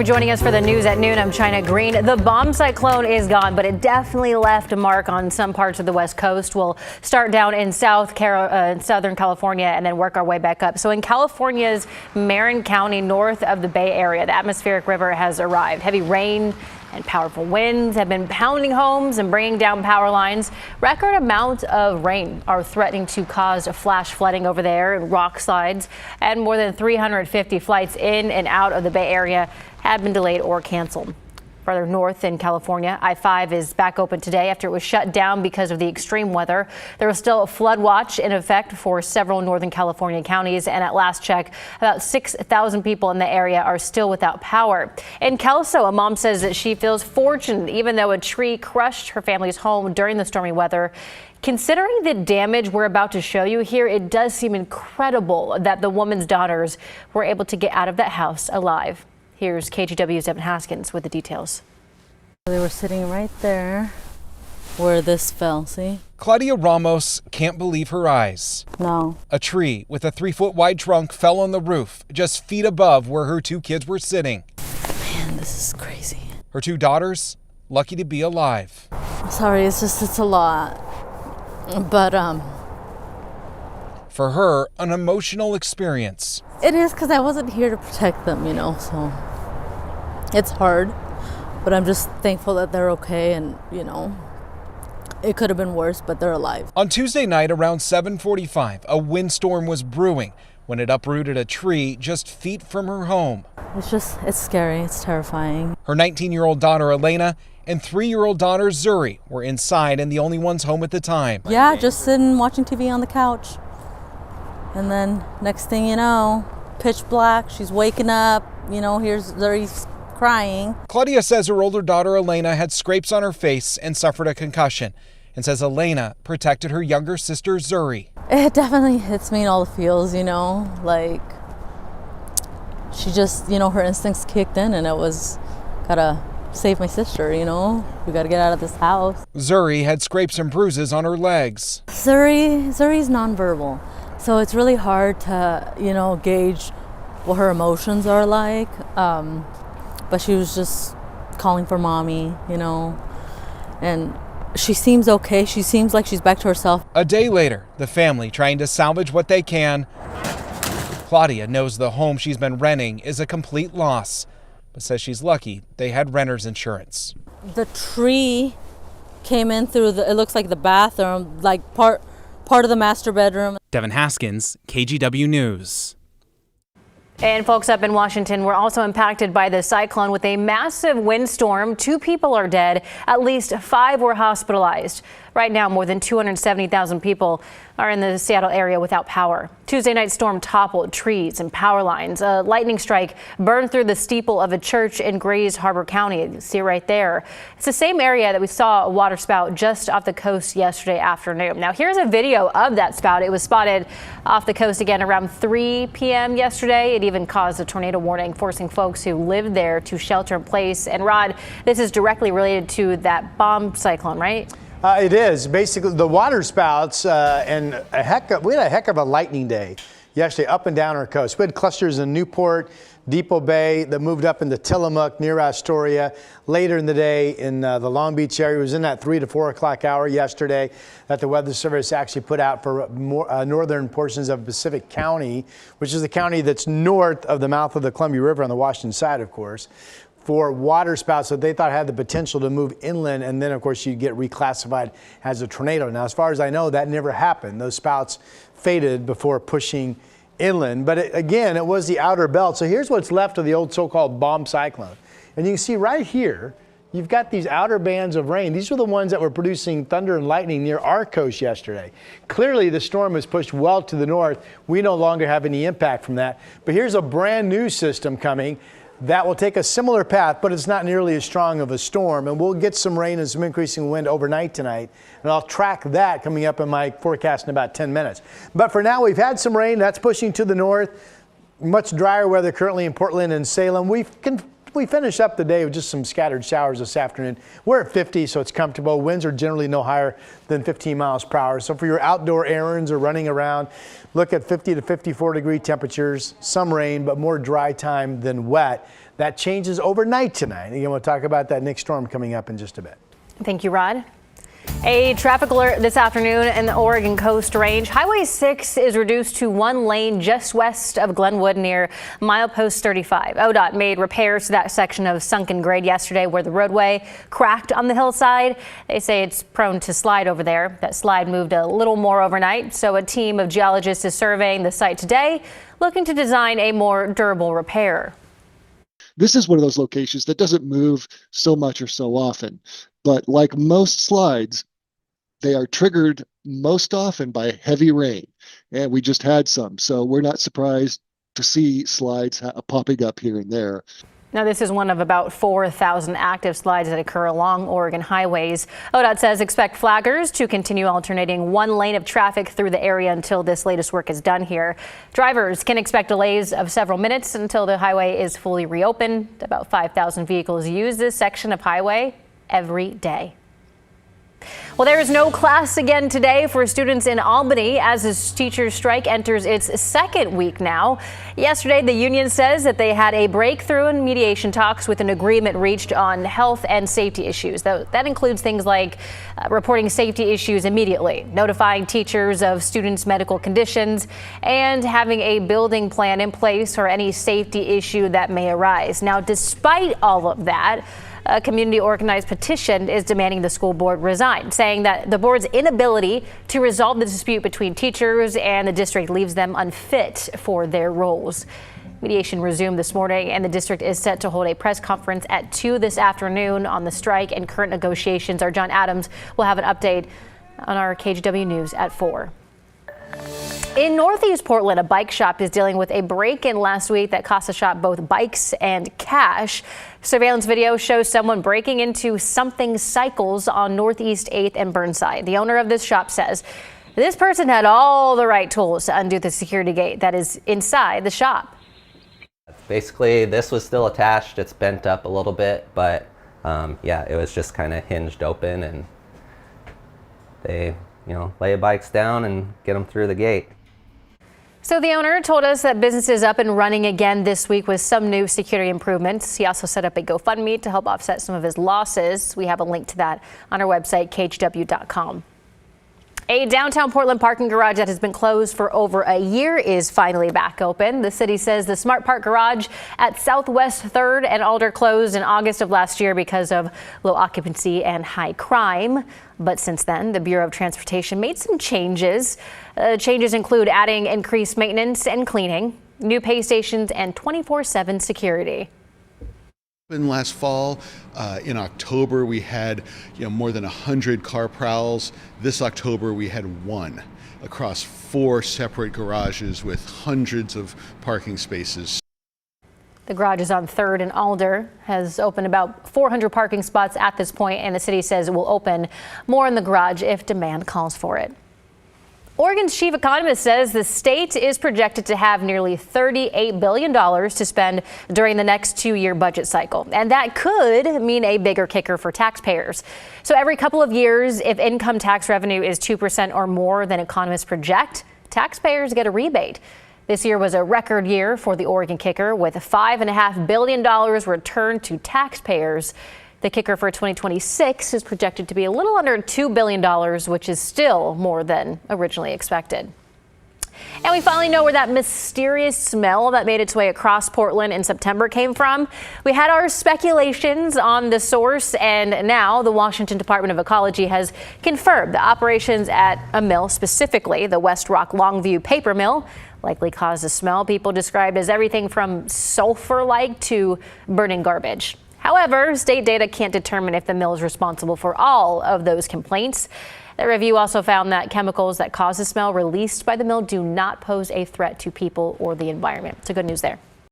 for joining us for the news at noon. I'm China Green. The bomb cyclone is gone, but it definitely left a mark on some parts of the West Coast. We'll start down in Southern California and then work our way back up. So in California's Marin County, north of the Bay Area, the atmospheric river has arrived. Heavy rain and powerful winds have been pounding homes and bringing down power lines. Record amounts of rain are threatening to cause flash flooding over there and rock slides, and more than 350 flights in and out of the Bay Area have been delayed or canceled. Further north in California, I-5 is back open today after it was shut down because of the extreme weather. There is still a flood watch in effect for several Northern California counties, and at last check, about 6,000 people in the area are still without power. In Kelso, a mom says that she feels fortunate even though a tree crushed her family's home during the stormy weather. Considering the damage we're about to show you here, it does seem incredible that the woman's daughters were able to get out of that house alive. Here's KGW's Evan Haskins with the details. They were sitting right there where this fell, see? Claudia Ramos can't believe her eyes. No. A tree with a 3-foot wide trunk fell on the roof, just feet above where her two kids were sitting. Man, this is crazy. Her two daughters, lucky to be alive. Sorry, it's a lot. But, For her, an emotional experience. it is because I wasn't here to protect them, you know, so it's hard. But I'm just thankful that they're okay, and, you know, it could have been worse, but they're alive. On Tuesday night around 7:45, a windstorm was brewing when it uprooted a tree just feet from her home. It's scary. It's terrifying. Her 19-year-old daughter, Elena, and 3-year-old daughter, Zuri, were inside and the only ones home at the time. Yeah, just sitting watching TV on the couch. And then next thing you know, pitch black, she's waking up, you know, here's Zuri's crying. Claudia says her older daughter, Elena, had scrapes on her face and suffered a concussion, and says Elena protected her younger sister, Zuri. It definitely hits me in all the feels, you know, like she just, you know, her instincts kicked in, and it was gotta save my sister, you know, we gotta get out of this house. Zuri had scrapes and bruises on her legs. Zuri's nonverbal, so it's really hard to, you know, gauge what her emotions are like, but she was just calling for mommy, you know, and she seems okay. She seems like she's back to herself. A day later, the family trying to salvage what they can. Claudia knows the home she's been renting is a complete loss, but says she's lucky they had renter's insurance. The tree came in through it looks like the bathroom, like part of the master bedroom. Devin Haskins, KGW News. And folks up in Washington were also impacted by the cyclone with a massive windstorm. 2 people are dead. At least 5 were hospitalized. Right now, more than 270,000 people are in the Seattle area without power. Tuesday night storm toppled trees and power lines. A lightning strike burned through the steeple of a church in Grays Harbor County. You see it right there. It's the same area that we saw a water spout just off the coast yesterday afternoon. Now here's a video of that spout. It was spotted off the coast again around 3 p.m. yesterday. It even caused a tornado warning, forcing folks who lived there to shelter in place. And Rod, this is directly related to that bomb cyclone, right? It is. Basically, the water spouts and we had a heck of a lightning day yesterday up and down our coast. We had clusters in Newport, Depot Bay that moved up into Tillamook near Astoria. Later in the day in the Long Beach area, it was in that 3 to 4 o'clock hour yesterday that the Weather Service actually put out for more northern portions of Pacific County, which is the county that's north of the mouth of the Columbia River on the Washington side, of course, for water spouts that they thought had the potential to move inland, and then of course you get reclassified as a tornado. Now, as far as I know, that never happened. Those spouts faded before pushing inland, but again, it was the outer belt. So here's what's left of the old so-called bomb cyclone. And you can see right here, you've got these outer bands of rain. These were the ones that were producing thunder and lightning near our coast yesterday. Clearly, the storm was pushed well to the north. We no longer have any impact from that. But here's a brand new system coming that will take a similar path, but it's not nearly as strong of a storm. And we'll get some rain and some increasing wind overnight tonight. And I'll track that coming up in my forecast in about 10 minutes. But for now, we've had some rain. That's pushing to the north. Much drier weather currently in Portland and Salem. We can we finish up the day with just some scattered showers this afternoon. We're at 50, so it's comfortable. Winds are generally no higher than 15 miles per hour. So for your outdoor errands or running around, look at 50 to 54 degree temperatures, some rain, but more dry time than wet. That changes overnight tonight. Again, we'll talk about that next storm coming up in just a bit. Thank you, Rod. A traffic alert this afternoon in the Oregon Coast Range. Highway 6 is reduced to one lane just west of Glenwood near milepost 35. ODOT made repairs to that section of sunken grade yesterday where the roadway cracked on the hillside. They say it's prone to slide over there. That slide moved a little more overnight, so a team of geologists is surveying the site today, looking to design a more durable repair. This is one of those locations that doesn't move so much or so often. But like most slides, they are triggered most often by heavy rain. And we just had some. So we're not surprised to see slides popping up here and there. Now, this is one of about 4,000 active slides that occur along Oregon highways. ODOT says expect flaggers to continue alternating one lane of traffic through the area until this latest work is done here. Drivers can expect delays of several minutes until the highway is fully reopened. About 5,000 vehicles use this section of highway every day. Well, there is no class again today for students in Albany as the teachers' strike enters its second week now. Yesterday, the union says that they had a breakthrough in mediation talks with an agreement reached on health and safety issues. That includes things like reporting safety issues immediately, notifying teachers of students' medical conditions, and having a building plan in place for any safety issue that may arise. Now, despite all of that, a community organized petition is demanding the school board resign, saying that the board's inability to resolve the dispute between teachers and the district leaves them unfit for their roles. Mediation resumed this morning, and the district is set to hold a press conference at 2 this afternoon on the strike and current negotiations. Our John Adams will have an update on our KGW News at 4. In Northeast Portland, a bike shop is dealing with a break-in last week that cost the shop both bikes and cash. Surveillance video shows someone breaking into Something Cycles on Northeast 8th and Burnside. The owner of this shop says this person had all the right tools to undo the security gate that is inside the shop. Basically, this was still attached. It's bent up a little bit, but yeah, it was just kind of hinged open, and they, lay bikes down and get them through the gate. So the owner told us that business is up and running again this week with some new security improvements. He also set up a GoFundMe to help offset some of his losses. We have a link to that on our website, KGW.com. A downtown Portland parking garage that has been closed for over a year is finally back open. The city says the Smart Park garage at Southwest 3rd and Alder closed in August of last year because of low occupancy and high crime. But since then, the Bureau of Transportation made some changes. Changes include adding increased maintenance and cleaning, new pay stations, and 24/7 security. Last fall, in October, we had more than 100 car prowls. This October, we had one across 4 separate garages with hundreds of parking spaces. The garage is on 3rd and Alder, has opened about 400 parking spots at this point, and the city says it will open more in the garage if demand calls for it. Oregon's chief economist says the state is projected to have nearly $38 billion to spend during the next 2-year budget cycle. And that could mean a bigger kicker for taxpayers. So every couple of years, if income tax revenue is 2% or more than economists project, taxpayers get a rebate. This year was a record year for the Oregon kicker, with $5.5 billion returned to taxpayers. The kicker for 2026 is projected to be a little under $2 billion, which is still more than originally expected. And we finally know where that mysterious smell that made its way across Portland in September came from. We had our speculations on the source, and now the Washington Department of Ecology has confirmed the operations at a mill, specifically the West Rock Longview paper mill, likely caused the smell people described as everything from sulfur-like to burning garbage. However, state data can't determine if the mill is responsible for all of those complaints. The review also found that chemicals that cause the smell released by the mill do not pose a threat to people or the environment. So good news there.